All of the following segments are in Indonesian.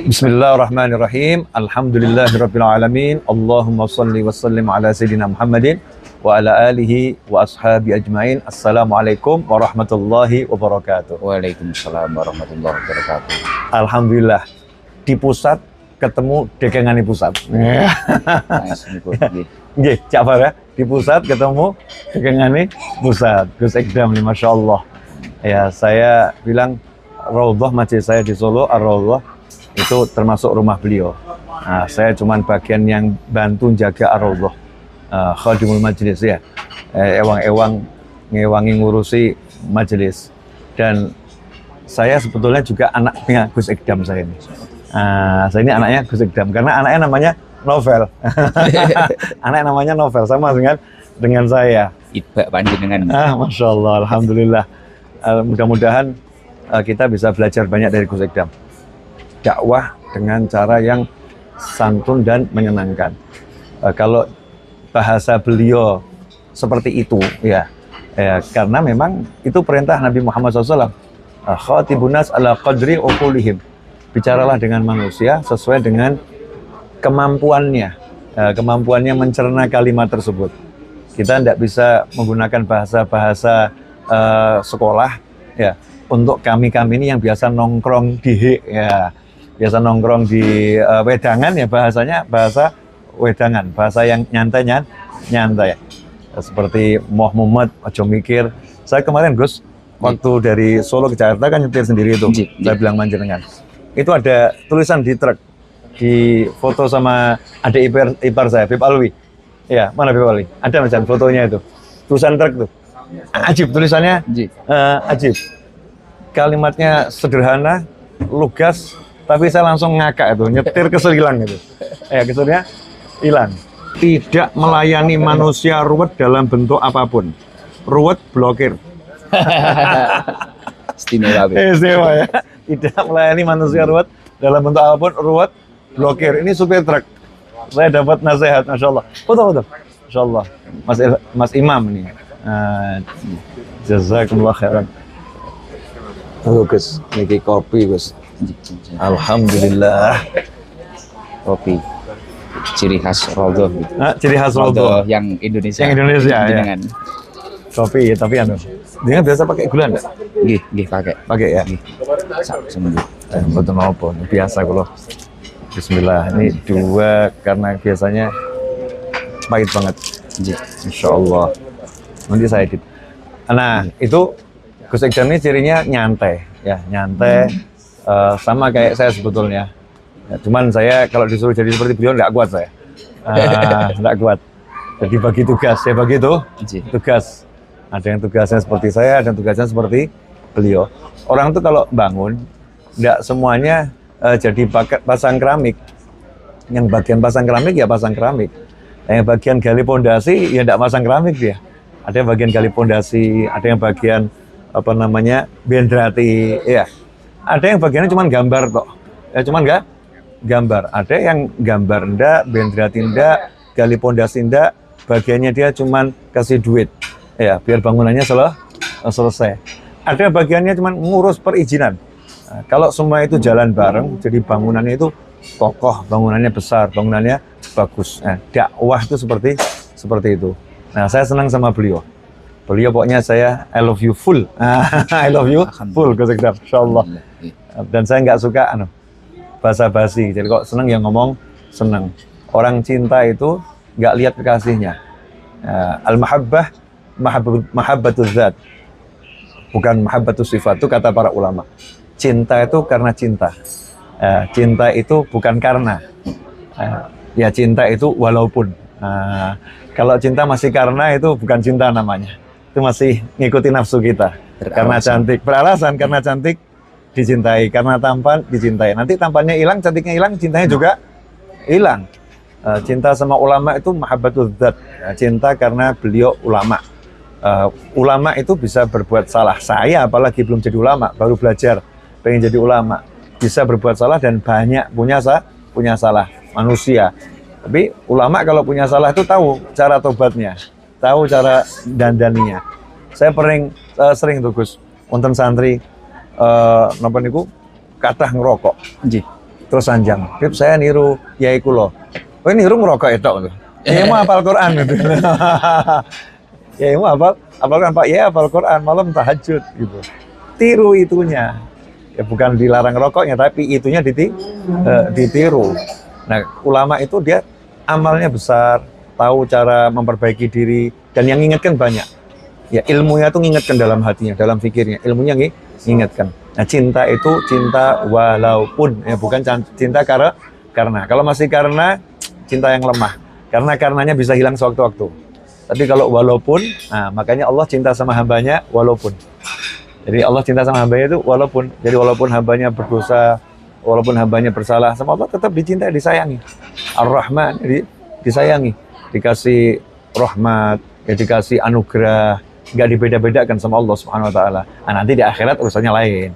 Bismillahirrahmanirrahim. Alhamdulillahirabbil alamin. Allahumma shalli wa sallim ala sayyidina Muhammadin wa ala alihi wa ashabi ajmain. Assalamualaikum warahmatullahi wabarakatuh. Waalaikumsalam warahmatullahi wabarakatuh. Alhamdulillah di pusat ketemu dekengane pusat. Nggih, Cak Far ya. Di pusat ketemu dekengane pusat. Gus Ekdam nih, masyaallah. Ya, saya bilang Raudhah masjid saya di Solo, Ar-Raudhah itu termasuk rumah beliau. Nah, saya cuman bagian yang bantu jaga Ar-Raudhah, khadimul majlis ya, ngewangi ngurusi majelis. Dan saya sebetulnya juga anaknya Gus Ekdam saya ini. Saya ini anaknya Gus Ekdam karena anaknya namanya Novel. Anaknya namanya Novel sama dengan saya. Ibak panjenengan. Masya Allah, alhamdulillah. Mudah-mudahan kita bisa belajar banyak dari Gus Ekdam. Dakwah dengan cara yang santun dan menyenangkan. Kalau bahasa beliau seperti itu, ya, karena memang itu perintah Nabi Muhammad SAW. Khatibun nas ala qadri uqulihim. Bicaralah dengan manusia sesuai dengan kemampuannya, kemampuannya mencerna kalimat tersebut. Kita tidak bisa menggunakan bahasa-bahasa sekolah, ya. Untuk kami ini yang biasa nongkrong di biasa nongkrong di wedangan ya, bahasanya bahasa wedangan, bahasa yang nyantai. Seperti Moh Muhammad, ojo mikir. Saya kemarin Gus, waktu dari Solo ke Jakarta kan nyetir sendiri itu. Saya bilang manjenengan. Itu ada tulisan di truk, di foto sama adik ipar saya, Bib Alwi. Ya, mana Bib Alwi? Ada macam fotonya itu. Tulisan truk tuh. Ajib tulisannya. Ajib. Kalimatnya sederhana, lugas, tapi saya langsung ngakak itu, nyetir kesel hilang itu. Keselnya hilang. Tidak melayani manusia ruwet dalam bentuk apapun. Ruwet blokir. Istimewa. Istimewa ya. Tidak melayani manusia ruwet dalam bentuk apapun, ruwet blokir. Ini supir truk. Saya dapat nasihat, Masya Allah. Betul. Masya Allah. Mas Imam ini. Jazakumullah khairan. Gus, niki kopi Gus. Alhamdulillah. Kopi. Ciri khas Raudhah gitu. Ciri khas Raudhah yang Indonesia. Yang Indonesia ya. Dengan kopi tapi dengan biasa pakai gula enggak? Nggih, pakai. Pakai ya. Nggih. Seminggu. Betul apa? Biasa kalau. Bismillah. Ini dua karena biasanya pahit banget. Insyaallah. Nanti saya edit. Nah, itu Gus Ekdam ini cirinya nyantai, ya nyantai, sama kayak saya sebetulnya. Ya, cuman saya kalau disuruh jadi seperti beliau nggak kuat saya, nggak kuat. Jadi bagi tugas, saya bagi itu tugas. Ada yang tugasnya seperti saya, ada yang tugasnya seperti beliau. Orang tuh kalau bangun, nggak semuanya jadi pasang keramik. Yang bagian pasang keramik ya pasang keramik. Yang bagian gali pondasi ya nggak pasang keramik dia. Ada yang bagian gali pondasi, ada yang bagian benderati, ya. Ada yang bagiannya cuma gambar kok, ya cuman nggak gambar. Ada yang gambar ndak, benderati ndak, gali pondasi ndak, bagiannya dia cuma kasih duit, ya biar bangunannya selesai. Ada bagiannya cuma ngurus perizinan. Nah, kalau semua itu jalan bareng, jadi bangunannya itu kokoh, bangunannya besar, bangunannya bagus. Nah, dakwah itu seperti itu. Nah, saya senang sama beliau. Beliau pokoknya saya I love you full. I love you full Gus Ekdam, insyaallah. Dan saya nggak suka basa-basi. Jadi kok seneng yang ngomong seneng. Orang cinta itu nggak lihat kekasihnya. Al-mahabbah mahabbatul zat. Bukan mahabbatul sifat, itu kata para ulama. Cinta itu karena cinta. Cinta itu bukan karena. Ya cinta itu walaupun. Kalau cinta masih karena itu bukan cinta namanya. Itu masih ngikutin nafsu kita. Karena cantik, beralasan karena cantik dicintai, karena tampan dicintai. Nanti tampannya hilang, cantiknya hilang, cintanya juga hilang. Cinta sama ulama itu mahabbatul dzat. Cinta karena beliau ulama. Ulama itu bisa berbuat salah. Saya apalagi belum jadi ulama, baru belajar, pengen jadi ulama. Bisa berbuat salah dan banyak punya salah manusia. Tapi ulama kalau punya salah itu tahu cara tobatnya, tahu cara dandaninya. Saya sering tuh Gus, wonten santri napa niku kathah ngerokok. Nggih. Terus sanjang, Bib saya niru yai kula. Oh niru ngerokok itu. Yai mau hafal Quran gitu. Yai mau hafal Quran, Pak Yai hafal Quran malam tahajud gitu. Tiru itunya. Ya bukan dilarang rokoknya, tapi itunya ditiru. Nah, ulama itu dia amalnya besar, tahu cara memperbaiki diri, dan yang ngingetkan banyak. Ya ilmunya tuh ngingetkan dalam hatinya, dalam pikirnya, ilmunya ngingetkan. Nah cinta itu cinta walaupun, ya bukan cinta karena. Kalau masih karena, cinta yang lemah. Karenanya bisa hilang sewaktu-waktu. Tapi kalau walaupun, nah makanya Allah cinta sama hambanya walaupun. Jadi Allah cinta sama hambanya itu walaupun. Jadi walaupun hambanya berdosa, walaupun hambanya bersalah, sama Allah tetap dicintai, disayangi. Ar-Rahman, jadi disayangi. Dikasih rahmat, ya dikasih anugerah, nggak dibeda-bedakan sama Allah Subhanahu Wa Taala. Nah, nanti di akhirat urusannya lain.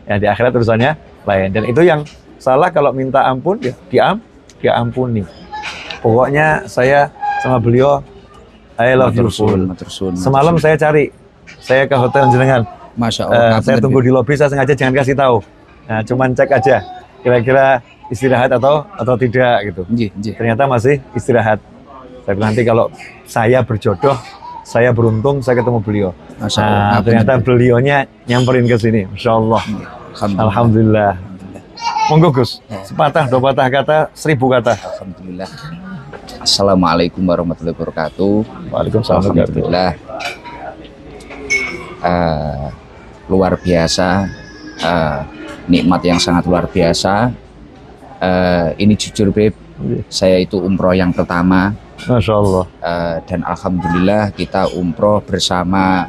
Ya di akhirat urusannya lain. Dan itu yang salah kalau minta ampun, ya diampuni. Pokoknya saya sama beliau, I love you full. Semalam saya cari, saya ke hotel jenengan. Masya Allah. Saya tunggu di lobi, saya sengaja jangan kasih tahu. Nah, cuman cek aja, kira-kira istirahat atau tidak gitu. Ternyata masih istirahat. Saya bilang nanti kalau saya berjodoh, saya beruntung, saya ketemu beliau. Masya Allah. Nah, ternyata beliaunya nyamperin ke sini. Masya Allah. Alhamdulillah. Monggo Gus, sepatah, dua patah kata, 1000 kata. Alhamdulillah. Assalamualaikum warahmatullahi wabarakatuh. Waalaikumsalam. Alhamdulillah. Luar biasa, nikmat yang sangat luar biasa. Ini jujur Beb, saya itu umroh yang pertama. Masya Allah. Dan alhamdulillah kita umroh bersama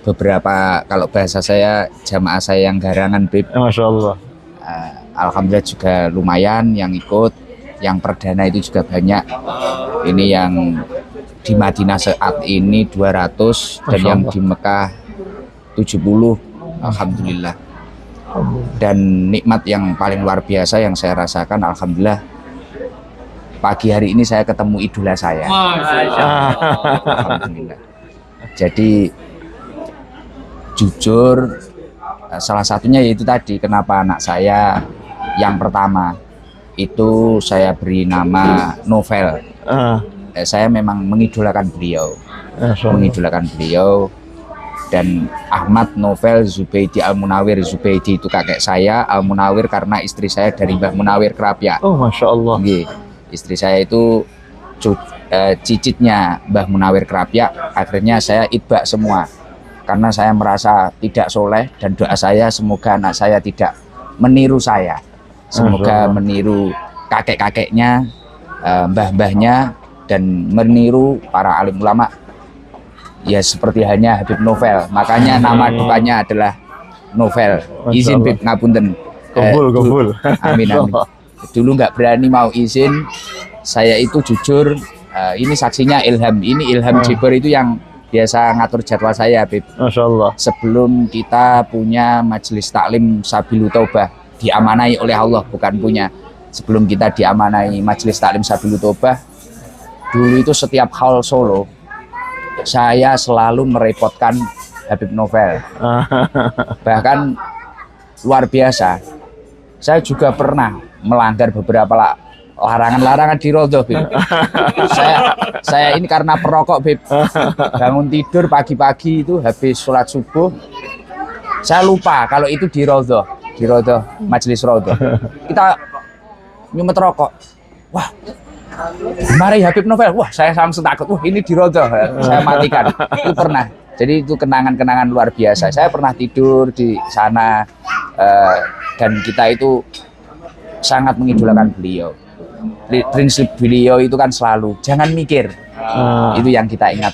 beberapa, kalau bahasa saya, jamaah saya yang garangan Beb. Masya Allah. Alhamdulillah juga lumayan yang ikut, yang perdana itu juga banyak. Ini yang di Madinah saat ini 200 dan yang di Mekah 70. Alhamdulillah. Dan nikmat yang paling luar biasa yang saya rasakan, alhamdulillah, pagi hari ini saya ketemu idola saya. Alhamdulillah. Jadi jujur, salah satunya yaitu tadi kenapa anak saya yang pertama itu saya beri nama Novel. Saya memang mengidolakan beliau, dan Ahmad Novel Zubaidi Al-Munawir. Zubaidi itu kakek saya, Al-Munawir karena istri saya dari Mbah Munawir Kerapia. Oh Masya Allah. Istri saya itu cicitnya Mbah Munawir Kerapia. Akhirnya saya itbak semua karena saya merasa tidak soleh, dan doa saya semoga anak saya tidak meniru saya, semoga meniru kakek-kakeknya, mbah-mbahnya, dan meniru para alim ulama. Ya seperti halnya Habib Novel, makanya nama depannya adalah Novel. Izin Bib ngapunten. Kabul. Amin. Dulu nggak berani mau izin. Saya itu jujur, ini saksinya Ilham. Ini Ilham Jiber itu yang biasa ngatur jadwal saya, Bib. Masya Allah. Sebelum kita punya majelis taklim Sabilu Taubah, diamanai oleh Allah, bukan punya. Sebelum kita diamanai majelis taklim Sabilu Taubah, dulu itu setiap haul Solo, saya selalu merepotkan Habib Novel. Bahkan luar biasa, saya juga pernah melanggar beberapa larangan-larangan di Rodoh, Bib. Saya ini karena perokok, Bib. Bangun tidur pagi-pagi itu habis sholat subuh, saya lupa kalau itu di Rodoh, majelis Rodoh. Kita nyumet rokok. Wah, mari Habib Novel. Wah, saya langsung takut. Wah, ini di Rodoh. Saya matikan. Itu pernah. Jadi itu kenangan-kenangan luar biasa. Saya pernah tidur di sana, dan kita itu sangat mengidolakan beliau. Prinsip beliau itu kan selalu jangan mikir. Itu yang kita ingat,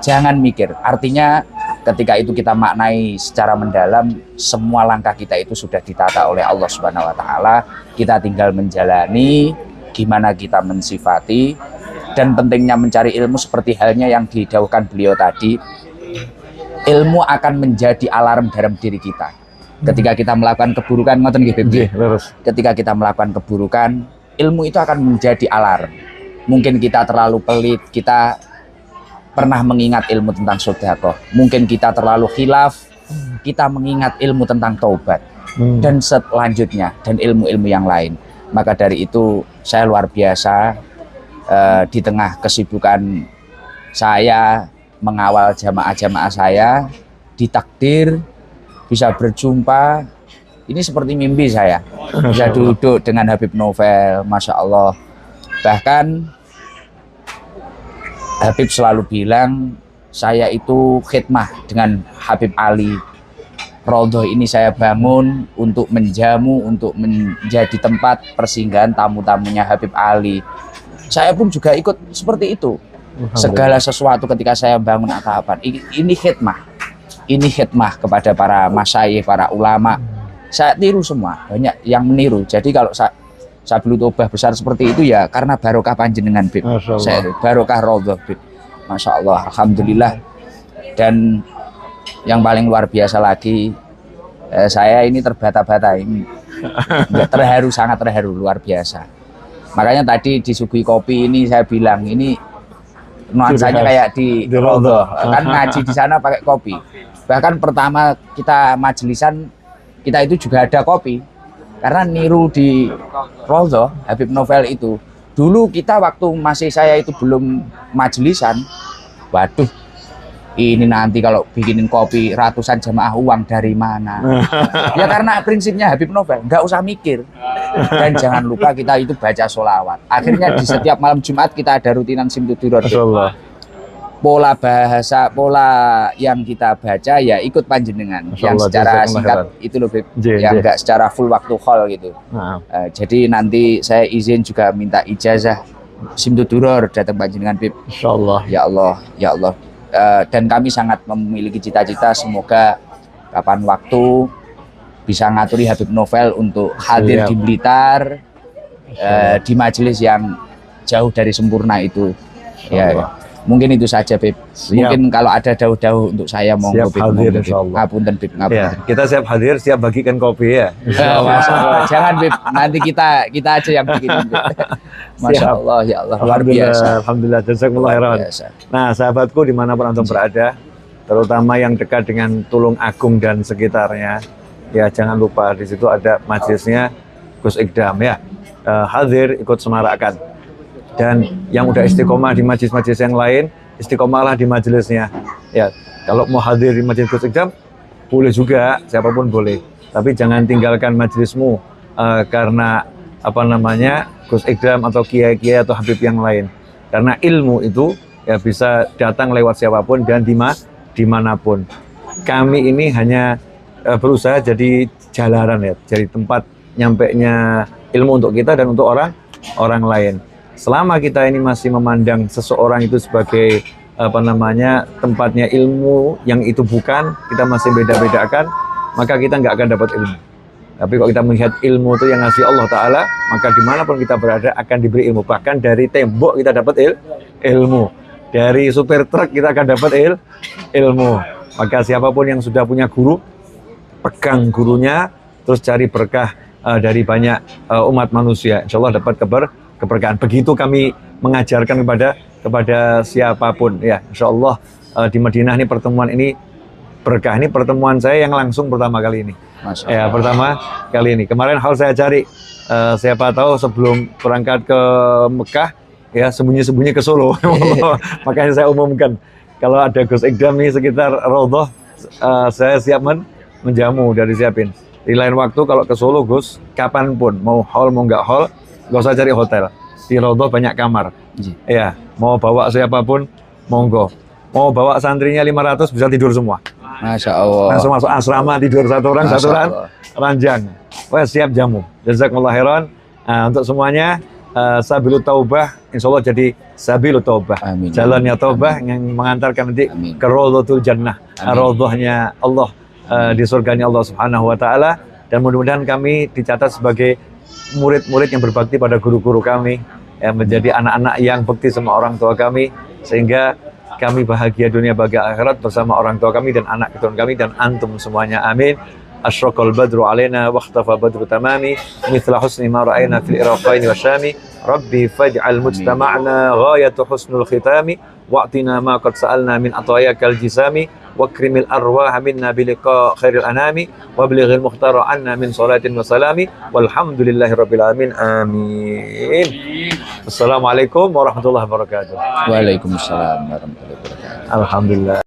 jangan mikir. Artinya ketika itu kita maknai secara mendalam, semua langkah kita itu sudah ditata oleh Allah Subhanahu wa taala. Kita tinggal menjalani, gimana kita mensifati, dan pentingnya mencari ilmu seperti halnya yang didhawuhkan beliau tadi. Ilmu akan menjadi alarm dalam diri kita. Ketika kita melakukan keburukan, ngoten nggih, Bib. Ketika kita melakukan keburukan, ilmu itu akan menjadi alarm. Mungkin kita terlalu pelit, kita pernah mengingat ilmu tentang sedekah. Mungkin kita terlalu khilaf, kita mengingat ilmu tentang taubat. dan selanjutnya, dan ilmu-ilmu yang lain. Maka dari itu saya luar biasa di tengah kesibukan saya mengawal jamaah-jamaah saya, ditakdir bisa berjumpa. Ini seperti mimpi saya, bisa duduk dengan Habib Novel, Masya Allah. Bahkan Habib selalu bilang, saya itu khidmah dengan Habib Ali. Raudhah ini saya bangun untuk menjamu, untuk menjadi tempat persinggahan tamu-tamunya Habib Ali. Saya pun juga ikut seperti itu. Segala sesuatu ketika saya bangun atapan, ini khidmah kepada para masyayikh, para ulama. Saya tiru semua, banyak yang meniru. Jadi kalau Sabilu Taubah besar seperti itu ya karena barokah panjenengan, Bib. Saya barokah Raudhah, Bib. Masya Allah, alhamdulillah. Dan yang paling luar biasa lagi, saya ini terbata-bata ini, terharu, sangat terharu, luar biasa. Makanya tadi disuguhi kopi ini saya bilang ini nuansanya kayak di Raudhah, kan ngaji di sana pakai kopi. Bahkan pertama kita majelisan, kita itu juga ada kopi karena niru di Raudhah Habib Novel itu. Dulu kita waktu masih saya itu belum majelisan, waduh, ini nanti kalau bikinin kopi ratusan jamaah uang dari mana? Ya karena prinsipnya Habib Novel, nggak usah mikir. Dan jangan lupa kita itu baca sholawat. Akhirnya di setiap malam Jumat kita ada rutinan Simtuduror. Pola bahasa, pola yang kita baca ya ikut panjenengan. Yang secara singkat itu loh, Beb. Yang nggak secara full waktu hall gitu. Jadi nanti saya izin juga minta ijazah Simtuduror datang panjenengan, Beb. Insyaallah. Ya Allah, ya Allah. Dan kami sangat memiliki cita-cita semoga kapan waktu bisa ngaturi Habib Novel untuk hadir di Blitar, di majelis yang jauh dari sempurna itu. Ya, mungkin itu saja, Bib. Mungkin kalau ada dauh-dauh untuk saya monggo, Bib. Ngapunten, Bib. Ya, kita siap hadir, siap bagikan kopi ya. Jangan, Bib. Nanti kita aja yang bikin, Bib. Masya Allah, ya Allah, luar biasa. Alhamdulillah, jazakumullah khairan. Nah, sahabatku dimanapun antum berada, terutama yang dekat dengan Tulung Agung dan sekitarnya, ya jangan lupa di situ ada majelisnya Gus Ikdam ya. Hadir, ikut semarakkan. Dan yang udah istiqomah di majelis-majelis yang lain, istiqomahlah di majelisnya. Ya, kalau mau hadir di majelis Gus Ikdam, boleh juga, siapapun boleh. Tapi jangan tinggalkan majelismu karena apa namanya Gus Ikdam atau kiai-kiai atau habib yang lain. Karena ilmu itu ya bisa datang lewat siapapun dan dimanapun. Kami ini hanya berusaha jadi jalanan ya, jadi tempat nyampainya ilmu untuk kita dan untuk orang lain. Selama kita ini masih memandang seseorang itu sebagai apa namanya tempatnya ilmu yang itu bukan, kita masih beda-bedakan, maka kita nggak akan dapat ilmu. Tapi kalau kita melihat ilmu itu yang ngasih Allah Ta'ala, maka dimanapun kita berada akan diberi ilmu. Bahkan dari tembok kita dapat ilmu. Dari supir truk kita akan dapat ilmu. Maka siapapun yang sudah punya guru, pegang gurunya, terus cari berkah dari banyak umat manusia. Insya Allah dapat keberkahan. Begitu kami mengajarkan kepada siapapun. Ya, Insya Allah di Madinah ini pertemuan ini berkah. Ini pertemuan saya yang langsung pertama kali ini. Ya, pertama kali ini. Kemarin hal saya cari, siapa tahu sebelum berangkat ke Mekah, ya sembunyi-sembunyi ke Solo. Makanya saya umumkan, kalau ada Gus Ikdam nih sekitar Raudhah, saya siap menjamu, dari siapin. Di lain waktu kalau ke Solo, Gus, kapanpun, mau hall, mau nggak hall, nggak usah cari hotel. Di Raudhah banyak kamar. Ya, mau bawa siapapun, monggo. Mau bawa santrinya 500, bisa tidur semua. Masya Allah. Langsung masuk asrama, tidur satu orang ranjang. Wah, siap jamu. Jazakumullah khairan. Nah, untuk semuanya, Sabilu Taubah, insya Allah jadi Sabilu Taubah. Amin. Jalannya Taubah yang mengantarkan nanti ke Raudhatul Jannah. Raudhahnya Allah, di surganya Allah Subhanahu wa Ta'ala. Dan mudah-mudahan kami dicatat sebagai murid-murid yang berbakti pada guru-guru kami, yang menjadi anak-anak yang bekti sama orang tua kami, sehingga kami bahagia dunia bahagia akhirat bersama orang tua kami dan anak keturunan kami dan antum semuanya, amin. Asyraqal badru alaina wa ikhtafa badru tamami mithla husni ma ra'ayna fil iraqaini wa syami rabbi faj'al mujtama'na ghayatu husnul khitami wa'tina ma qad sa'alna min atayakal jisami wakrimil arwah minna biliqa khairil anami wa bilighil muhtara anna min salatin wa salami walhamdulillahi rabbil alamin amin. Assalamualaikum warahmatullahi wabarakatuh. Waalaikumsalam warahmatullahi wabarakatuh. Alhamdulillah.